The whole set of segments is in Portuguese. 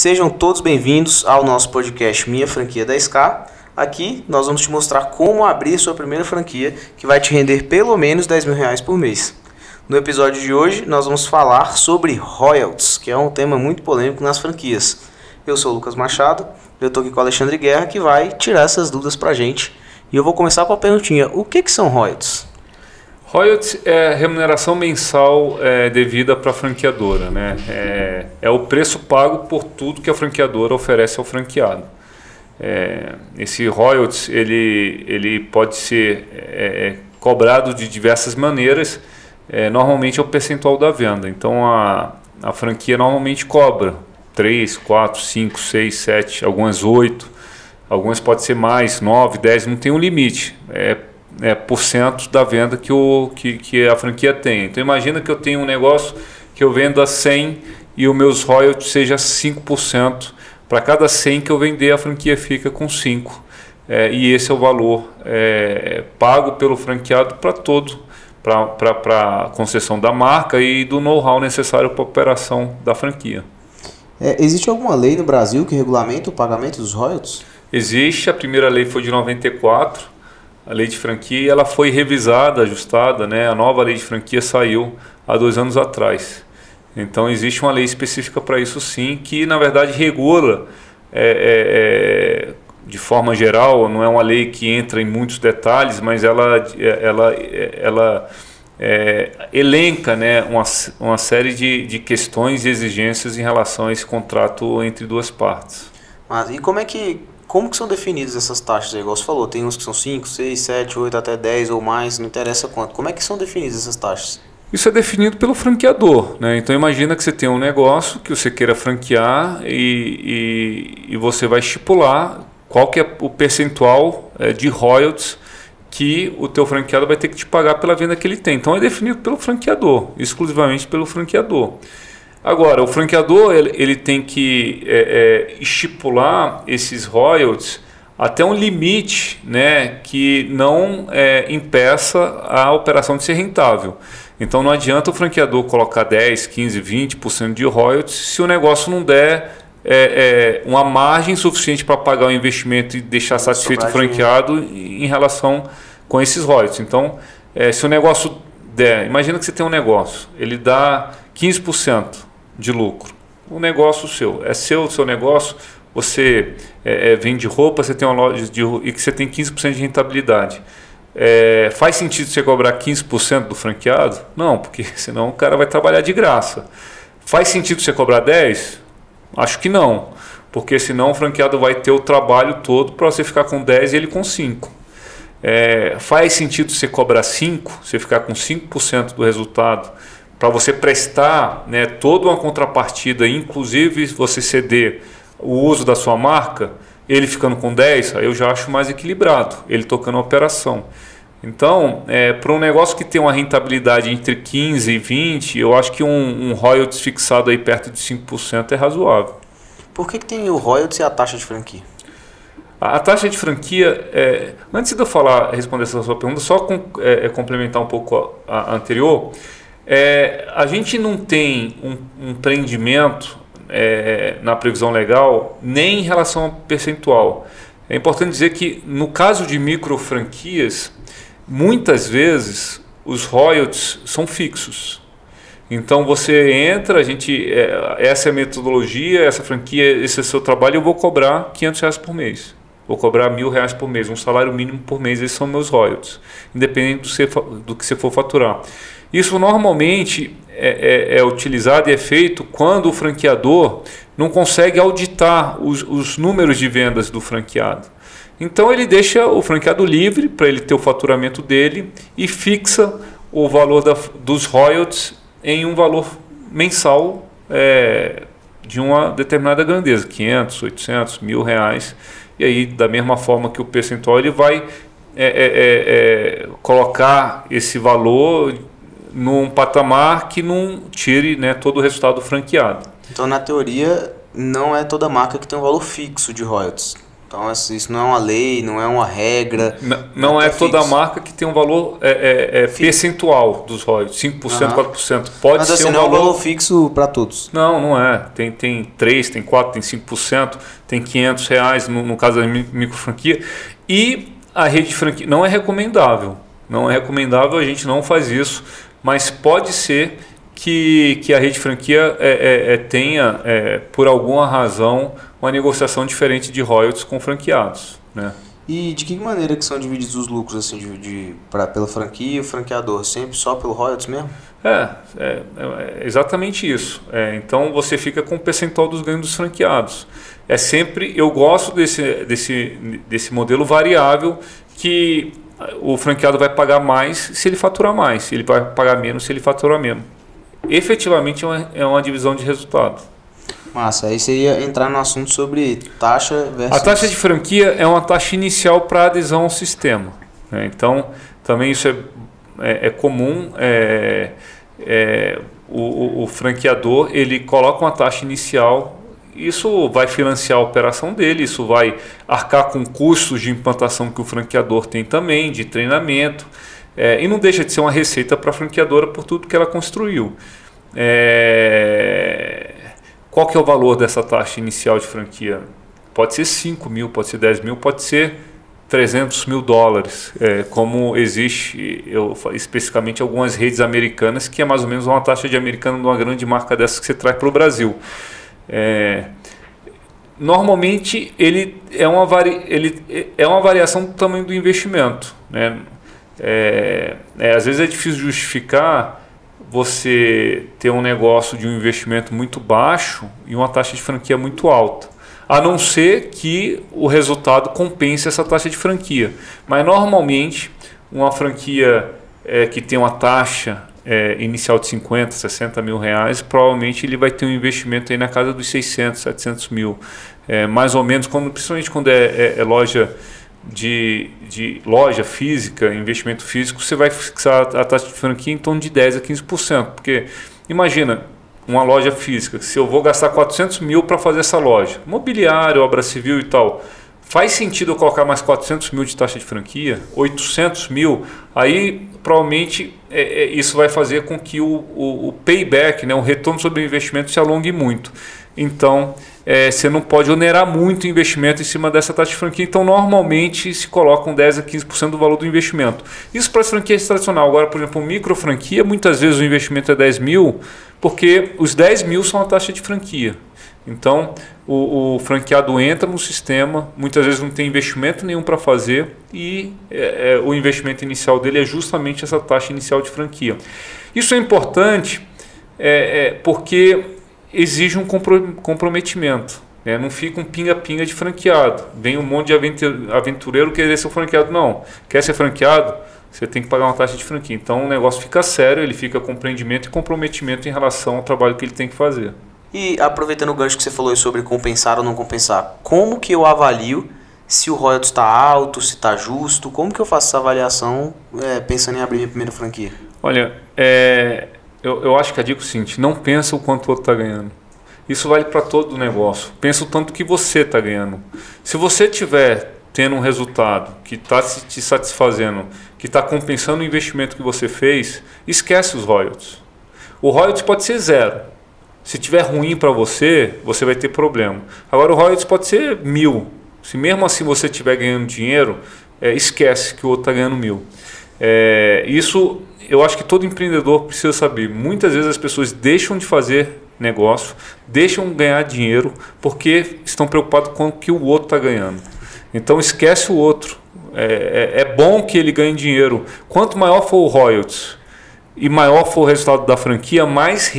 Sejam todos bem-vindos ao nosso podcast Minha Franquia 10K. Aqui nós vamos te mostrar como abrir sua primeira franquia, que vai te render pelo menos R$10.000 por mês. No episódio de hoje nós vamos falar sobre royalties, que é um tema muito polêmico nas franquias. Eu sou o Lucas Machado, eu estou aqui com o Alexandre Guerra, que vai tirar essas dúvidas pra gente. E eu vou começar com a perguntinha: o que são royalties? Royalties é remuneração mensal devida para a franqueadora, né? É o preço pago por tudo que a franqueadora oferece ao franqueado. Esse royalties ele pode ser cobrado de diversas maneiras. Normalmente é o percentual da venda. Então a franquia normalmente cobra 3, 4, 5, 6, 7, algumas 8, algumas pode ser mais, 9, 10, não tem um limite. Por cento da venda que a franquia tem. Então imagina que eu tenho um negócio que eu vendo a 100 e os meus royalties seja 5%. Para cada 100 que eu vender, a franquia fica com 5. E esse é o valor pago pelo franqueado para a concessão da marca e do know-how necessário para a operação da franquia. Existe alguma lei no Brasil que regulamenta o pagamento dos royalties? Existe, a primeira lei foi de 94, a lei de franquia, ela foi revisada, ajustada, né? A nova lei de franquia saiu há 2 anos atrás. Então existe uma lei específica para isso sim, que na verdade regula de forma geral, não é uma lei que entra em muitos detalhes, mas ela elenca, né, uma série de questões e exigências em relação a esse contrato entre duas partes. Mas e como que são definidas essas taxas aí? Igual você falou, tem uns que são 5, 6, 7, 8, até 10 ou mais, não interessa quanto. Como é que são definidas essas taxas? Isso é definido pelo franqueador, né? Então imagina que você tem um negócio que você queira franquear e você vai estipular qual que é o percentual de royalties que o teu franqueado vai ter que te pagar pela venda que ele tem. Então é definido pelo franqueador, exclusivamente pelo franqueador. Agora, o franqueador ele tem que estipular esses royalties até um limite, né, que não impeça a operação de ser rentável. Então não adianta o franqueador colocar 10, 15, 20% de royalties se o negócio não der uma margem suficiente para pagar o investimento e deixar satisfeito o franqueado em relação com esses royalties. Então, se o negócio der, imagina que você tem um negócio, ele dá 15% de lucro. O negócio seu, o seu negócio, você vende roupa, você tem uma loja e que você tem 15% de rentabilidade. Faz sentido você cobrar 15% do franqueado? Não, porque senão o cara vai trabalhar de graça. Faz sentido você cobrar 10%? Acho que não, porque senão o franqueado vai ter o trabalho todo para você ficar com 10% e ele com 5%. Faz sentido você cobrar 5%, você ficar com 5% do resultado, para você prestar, né, toda uma contrapartida, inclusive você ceder o uso da sua marca, ele ficando com 10%, aí eu já acho mais equilibrado, ele tocando a operação. Então, para um negócio que tem uma rentabilidade entre 15% e 20%, eu acho que um royalties fixado aí perto de 5% é razoável. Por que tem o royalties e a taxa de franquia? A taxa de franquia, antes de eu responder essa sua pergunta, só complementar um pouco a anterior, a gente não tem um empreendimento na previsão legal nem em relação ao percentual. É importante dizer que no caso de micro franquias, muitas vezes os royalties são fixos. Então você entra, essa é a metodologia, essa franquia, esse é o seu trabalho, eu vou cobrar R$500 por mês. Vou cobrar R$1.000 por mês, um salário mínimo por mês, esses são meus royalties, independente do que você for faturar. Isso normalmente é utilizado e é feito quando o franqueador não consegue auditar os números de vendas do franqueado. Então ele deixa o franqueado livre para ele ter o faturamento dele e fixa o valor dos royalties em um valor mensal de uma determinada grandeza, 500, 800, R$1.000. E aí, da mesma forma que o percentual, ele vai colocar esse valor num patamar que não tire, né, todo o resultado do franqueado. Então, na teoria, não é toda marca que tem um valor fixo de royalties. Então isso não é uma lei, não é uma regra. Não é toda marca que tem um valor percentual dos royalties, 5%, 4%. Pode Mas ser assim, não é um valor fixo para todos. Não é. Tem 3, tem 4, tem 5%, tem R$500 no caso da micro franquia. E a rede de franquia não é recomendável. Não é recomendável, a gente não faz isso, mas pode ser que a rede de franquia tenha, por alguma razão, uma negociação diferente de royalties com franqueados, né? E de que maneira que são divididos os lucros assim, pela franquia e o franqueador? Sempre só pelo royalties mesmo? É exatamente isso. Então você fica com o percentual dos ganhos dos franqueados. Eu gosto desse modelo variável que o franqueado vai pagar mais se ele faturar mais, ele vai pagar menos se ele faturar menos. Efetivamente é uma divisão de resultado. Massa, aí você ia entrar no assunto sobre taxa versus... A taxa de franquia é uma taxa inicial para adesão ao sistema, né? Então, também isso é comum. O franqueador ele coloca uma taxa inicial. Isso vai financiar a operação dele, isso vai arcar com custos de implantação que o franqueador tem também, de treinamento, e não deixa de ser uma receita para a franqueadora por tudo que ela construiu. Qual que é o valor dessa taxa inicial de franquia? Pode ser 5 mil, pode ser 10 mil, pode ser $300 mil, como existe especificamente algumas redes americanas, que é mais ou menos uma taxa de americana de uma grande marca dessa que você traz para o Brasil. Normalmente ele é uma variação do tamanho do investimento, né? Às vezes é difícil justificar você ter um negócio de um investimento muito baixo e uma taxa de franquia muito alta, a não ser que o resultado compense essa taxa de franquia. Mas normalmente uma franquia que tem uma taxa inicial de 50, 60 mil reais, provavelmente ele vai ter um investimento aí na casa dos 600, 700 mil, mais ou menos, principalmente quando é loja loja física, investimento físico, você vai fixar a taxa de franquia em torno de 10 a 15%, porque imagina uma loja física, se eu vou gastar 400 mil para fazer essa loja, mobiliário, obra civil e tal, faz sentido eu colocar mais 400 mil de taxa de franquia, 800 mil, aí provavelmente isso vai fazer com que o payback, né, o retorno sobre o investimento se alongue muito. Então, você não pode onerar muito o investimento em cima dessa taxa de franquia. Então, normalmente se colocam 10 a 15% do valor do investimento. Isso para as franquias tradicionais. Agora, por exemplo, micro franquia, muitas vezes o investimento é 10 mil, porque os 10 mil são a taxa de franquia. Então, o franqueado entra no sistema, muitas vezes não tem investimento nenhum para fazer e o investimento inicial dele é justamente essa taxa inicial de franquia. Isso é importante porque exige um comprometimento, né? Não fica um pinga-pinga de franqueado. Vem um monte de aventureiro querer ser franqueado. Não, quer ser franqueado? Você tem que pagar uma taxa de franquia. Então o negócio fica sério, ele fica com empreendimento e comprometimento em relação ao trabalho que ele tem que fazer. E aproveitando o gancho que você falou sobre compensar ou não compensar, como que eu avalio se o royalties está alto, se está justo? Como que eu faço essa avaliação pensando em abrir minha primeira franquia? Olha, eu acho que a dica é o seguinte: não pensa o quanto o outro está ganhando. Isso vale para todo o negócio. Pensa o tanto que você está ganhando. Se você estiver tendo um resultado que está te satisfazendo, que está compensando o investimento que você fez, esquece os royalties. O royalties pode ser 0. Se tiver ruim para você, você vai ter problema. Agora o royalties pode ser 1.000. Se mesmo assim você estiver ganhando dinheiro, esquece que o outro está ganhando 1.000. Isso eu acho que todo empreendedor precisa saber. Muitas vezes as pessoas deixam de fazer negócio, deixam de ganhar dinheiro porque estão preocupados com o que o outro está ganhando. Então esquece o outro. É bom que ele ganhe dinheiro. Quanto maior for o royalties e maior for o resultado da franquia, mais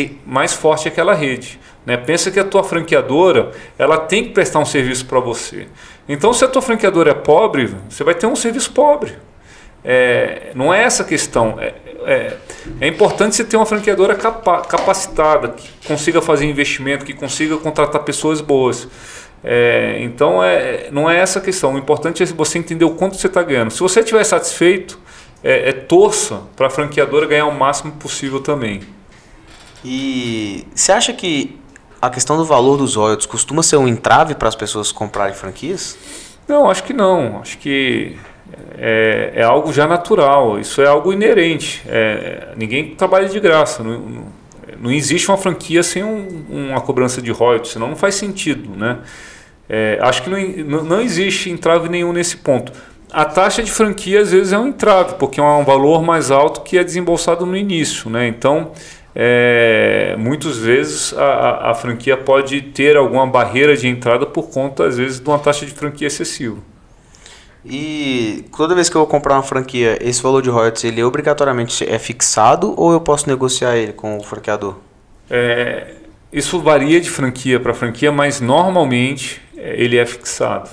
forte é aquela rede, né? Pensa que a tua franqueadora ela tem que prestar um serviço para você. Então se a tua franqueadora é pobre, você vai ter um serviço pobre. Não é essa a questão. É importante você ter uma franqueadora capacitada, que consiga fazer investimento, que consiga contratar pessoas boas. Então não é essa a questão. O importante é você entender o quanto você está ganhando. Se você estiver satisfeito, torça para a franqueadora ganhar o máximo possível também. E você acha que a questão do valor dos royalties costuma ser um entrave para as pessoas comprarem franquias? Não, acho que não. Acho que é algo já natural. Isso é algo inerente. Ninguém trabalha de graça. Não existe uma franquia sem uma cobrança de royalties, senão não faz sentido, né? Acho que não existe entrave nenhum nesse ponto. A taxa de franquia às vezes é um entrave, porque é um valor mais alto que é desembolsado no início, né? Então, muitas vezes a franquia pode ter alguma barreira de entrada por conta, às vezes, de uma taxa de franquia excessiva. E toda vez que eu vou comprar uma franquia, esse valor de royalties, ele obrigatoriamente é fixado ou eu posso negociar ele com o franqueador? Isso varia de franquia para franquia, mas normalmente ele é fixado.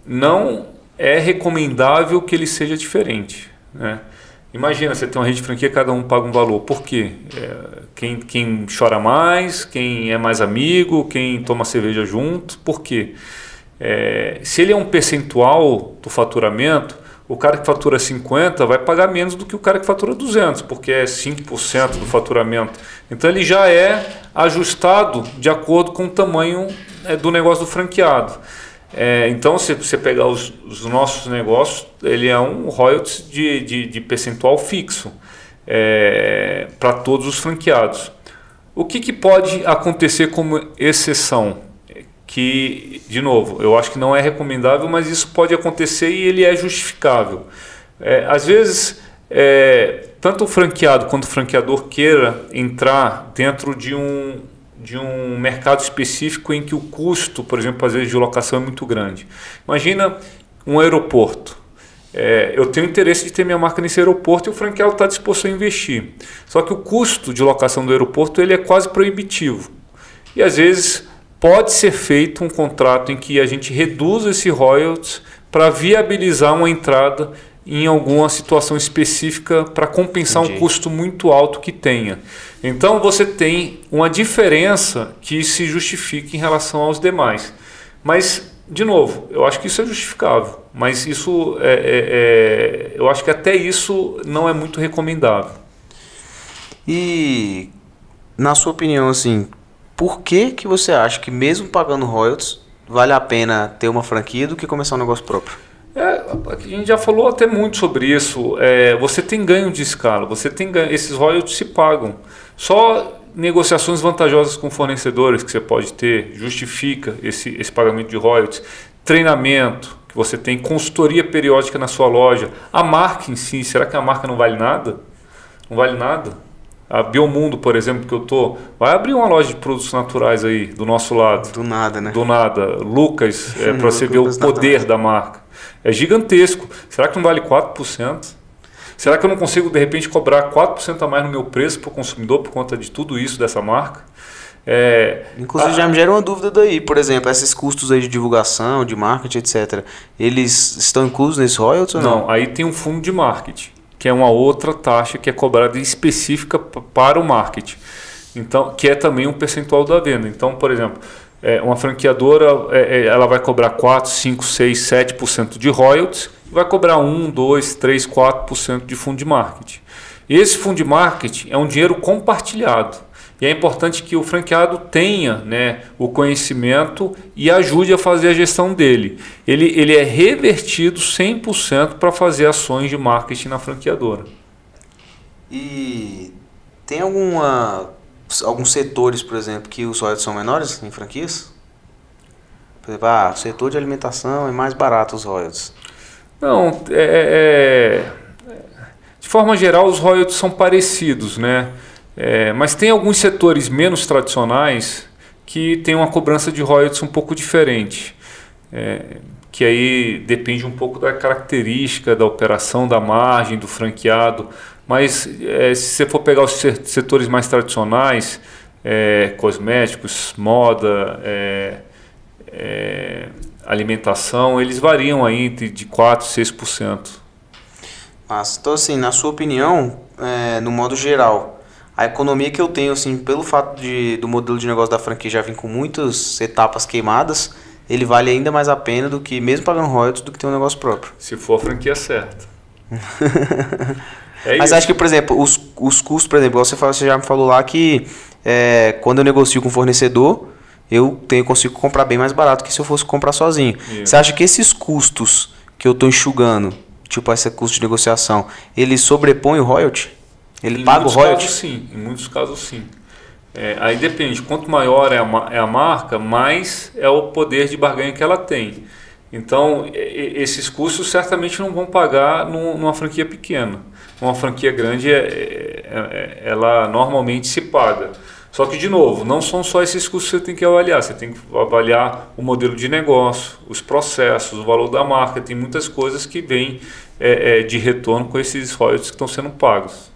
Não é recomendável que ele seja diferente, né? Imagina, você tem uma rede de franquia, cada um paga um valor. Por quê? Quem chora mais, quem é mais amigo, quem toma cerveja junto. Por quê? Se ele é um percentual do faturamento, o cara que fatura 50 vai pagar menos do que o cara que fatura 200, porque é 5% do faturamento. Então ele já é ajustado de acordo com o tamanho do negócio do franqueado. Então, se você pegar os nossos negócios, ele é um royalties de percentual fixo para todos os franqueados. O que pode acontecer como exceção? Que, de novo, eu acho que não é recomendável, mas isso pode acontecer e ele é justificável. Às vezes, tanto o franqueado quanto o franqueador queira entrar dentro de um mercado específico em que o custo, por exemplo, às vezes de locação é muito grande. Imagina um aeroporto. Eu tenho interesse de ter minha marca nesse aeroporto e o franqueado está disposto a investir. Só que o custo de locação do aeroporto ele é quase proibitivo. E às vezes pode ser feito um contrato em que a gente reduz esse royalties para viabilizar uma entrada em alguma situação específica para compensar um custo muito alto que tenha. Então você tem uma diferença que se justifica em relação aos demais. Mas, de novo, eu acho que isso é justificável, mas isso eu acho que até isso não é muito recomendável. E, na sua opinião, assim, por que você acha que mesmo pagando royalties, vale a pena ter uma franquia do que começar um negócio próprio? A gente já falou até muito sobre isso. Você tem ganho de escala, você tem ganho, esses royalties se pagam. Só negociações vantajosas com fornecedores que você pode ter justifica esse pagamento de royalties. Treinamento, que você tem consultoria periódica na sua loja. A marca em si, será que a marca não vale nada? Não vale nada? A Biomundo, por exemplo, que eu tô, vai abrir uma loja de produtos naturais aí do nosso lado. Do nada, né? Do nada. Lucas, para você ver o poder da marca. É gigantesco. Será que não vale 4%? Será que eu não consigo, de repente, cobrar 4% a mais no meu preço para o consumidor por conta de tudo isso dessa marca? Inclusive já me gera uma dúvida daí. Por exemplo, esses custos aí de divulgação, de marketing, etc. Eles estão inclusos nesse royalties ou não? Não, aí tem um fundo de marketing, que é uma outra taxa que é cobrada específica para o marketing. Então, que é também um percentual da venda. Então, por exemplo, uma franqueadora ela vai cobrar 4, 5, 6, 7% de royalties e vai cobrar 1, 2, 3, 4% de fundo de marketing. E esse fundo de marketing é um dinheiro compartilhado. E é importante que o franqueado tenha, né, o conhecimento e ajude a fazer a gestão dele. Ele é revertido 100% para fazer ações de marketing na franqueadora. E tem alguns setores, por exemplo, que os royalties são menores em franquias? Por exemplo, o setor de alimentação é mais barato os royalties. Não, de forma geral os royalties são parecidos, né? Mas tem alguns setores menos tradicionais que tem uma cobrança de royalties um pouco diferente, que aí depende um pouco da característica da operação, da margem, do franqueado. Mas se você for pegar os setores mais tradicionais, cosméticos, moda, alimentação, eles variam aí entre de 4% e 6%. Mas, então, assim, na sua opinião, no modo geral, a economia que eu tenho, assim, pelo fato do modelo de negócio da franquia já vir com muitas etapas queimadas, ele vale ainda mais a pena do que, mesmo pagando royalties, do que ter um negócio próprio. Se for a franquia certa. Mas acho que, por exemplo, os custos, por exemplo, você já me falou lá que quando eu negocio com o fornecedor, eu consigo comprar bem mais barato que se eu fosse comprar sozinho. Isso. Você acha que esses custos que eu estou enxugando, tipo esse custo de negociação, ele sobrepõe o royalty? Ele paga o royalty? Sim, em muitos casos sim. Aí depende, quanto maior é a marca, mais é o poder de barganha que ela tem. Então, esses custos certamente não vão pagar numa franquia pequena. Uma franquia grande, ela normalmente se paga. Só que, de novo, não são só esses custos que você tem que avaliar. Você tem que avaliar o modelo de negócio, os processos, o valor da marca. Tem muitas coisas que vêm de retorno com esses royalties que estão sendo pagos.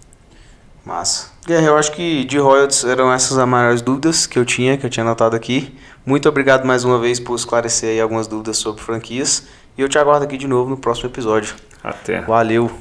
Massa. Eu acho que de royalties eram essas as maiores dúvidas que eu tinha anotado aqui. Muito obrigado mais uma vez por esclarecer aí algumas dúvidas sobre franquias. E eu te aguardo aqui de novo no próximo episódio. Até. Valeu!